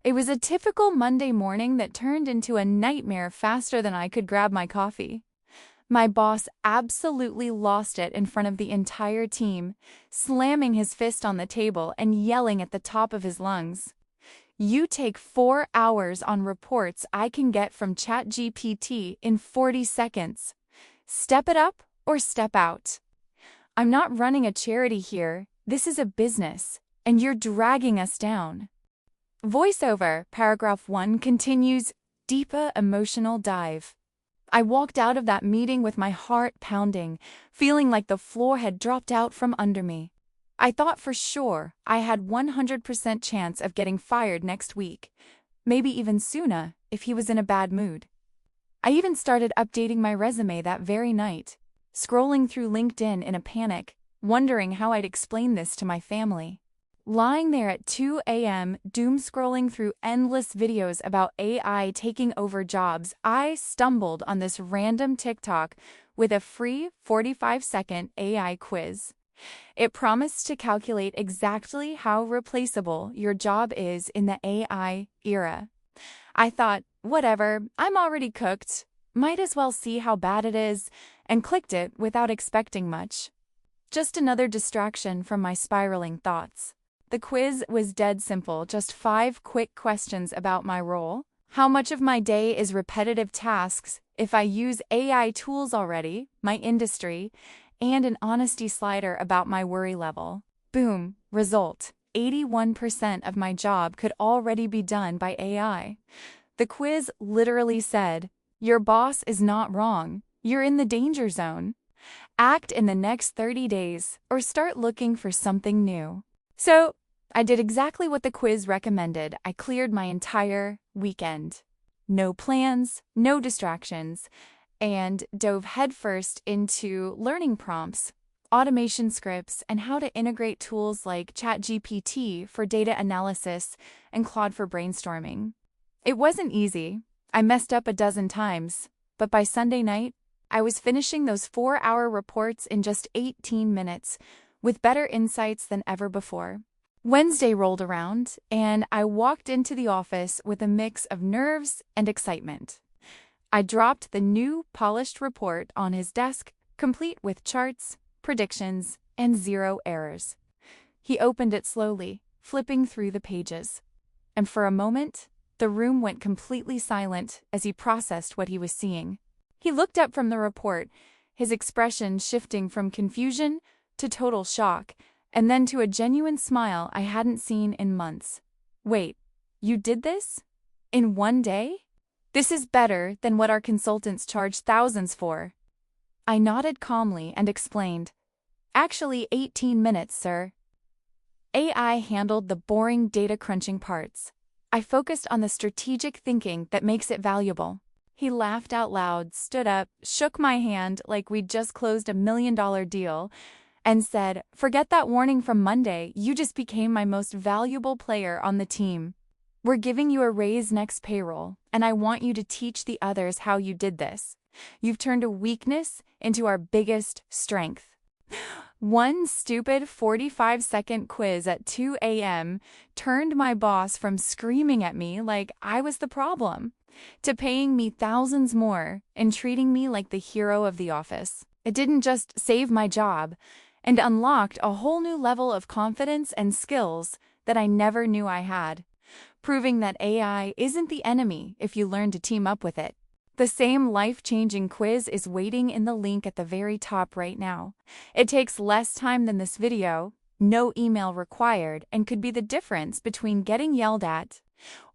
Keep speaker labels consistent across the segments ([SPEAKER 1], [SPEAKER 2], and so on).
[SPEAKER 1] It was a typical Monday morning that turned into a nightmare faster than I could grab my coffee. My boss absolutely lost it in front of the entire team, slamming his fist on the table and yelling at the top of his lungs. "You take 4 hours on reports I can get from ChatGPT in 40 seconds. Step it up or step out. I'm not running a charity here, this is a business, and you're dragging us down." Voiceover, paragraph 1 continues, deeper emotional dive. I walked out of that meeting with my heart pounding, feeling like the floor had dropped out from under me. I thought for sure I had 100% chance of getting fired next week, maybe even sooner if he was in a bad mood. I even started updating my resume that very night, scrolling through LinkedIn in a panic, wondering how I'd explain this to my family. Lying there at 2 a.m., doom-scrolling through endless videos about AI taking over jobs, I stumbled on this random TikTok with a free 45-second AI quiz. It promised to calculate exactly how replaceable your job is in the AI era. I thought, whatever, I'm already cooked. Might as well see how bad it is, and clicked it without expecting much. Just another distraction from my spiraling thoughts. The quiz was dead simple, just 5 quick questions about my role, how much of my day is repetitive tasks, if I use AI tools already, my industry, and an honesty slider about my worry level. Boom, result. 81% of my job could already be done by AI. The quiz literally said, "Your boss is not wrong. You're in the danger zone. Act in the next 30 days or start looking for something new." So, I did exactly what the quiz recommended. I cleared my entire weekend. No plans, no distractions, and dove headfirst into learning prompts, automation scripts, and how to integrate tools like ChatGPT for data analysis and Claude for brainstorming. It wasn't easy. I messed up a dozen times, but by Sunday night, I was finishing those 4-hour reports in just 18 minutes, with better insights than ever before. Wednesday rolled around, and I walked into the office with a mix of nerves and excitement. I dropped the new polished report on his desk, complete with charts, predictions, and 0 errors. He opened it slowly, flipping through the pages. And for a moment, the room went completely silent as he processed what he was seeing. He looked up from the report, his expression shifting from confusion to total shock, and then to a genuine smile I hadn't seen in months. "Wait, you did this? In one day? This is better than what our consultants charge thousands for." I nodded calmly and explained, "Actually 18 minutes, sir." AI handled the boring data crunching parts. I focused on the strategic thinking that makes it valuable. He laughed out loud, stood up, shook my hand like we'd just closed a $1 million deal, and said, "Forget that warning from Monday, you just became my most valuable player on the team. We're giving you a raise next payroll, and I want you to teach the others how you did this. You've turned a weakness into our biggest strength." One stupid 45-second quiz at 2 a.m. turned my boss from screaming at me like I was the problem, to paying me thousands more and treating me like the hero of the office. It didn't just save my job, and unlocked a whole new level of confidence and skills that I never knew I had, proving that AI isn't the enemy if you learn to team up with it. The same life-changing quiz is waiting in the link at the very top right now. It takes less time than this video, no email required, and could be the difference between getting yelled at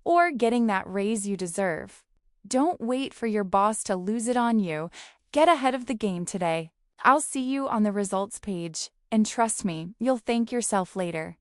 [SPEAKER 1] or getting that raise you deserve. Don't wait for your boss to lose it on you. Get ahead of the game today. I'll see you on the results page, and trust me, you'll thank yourself later.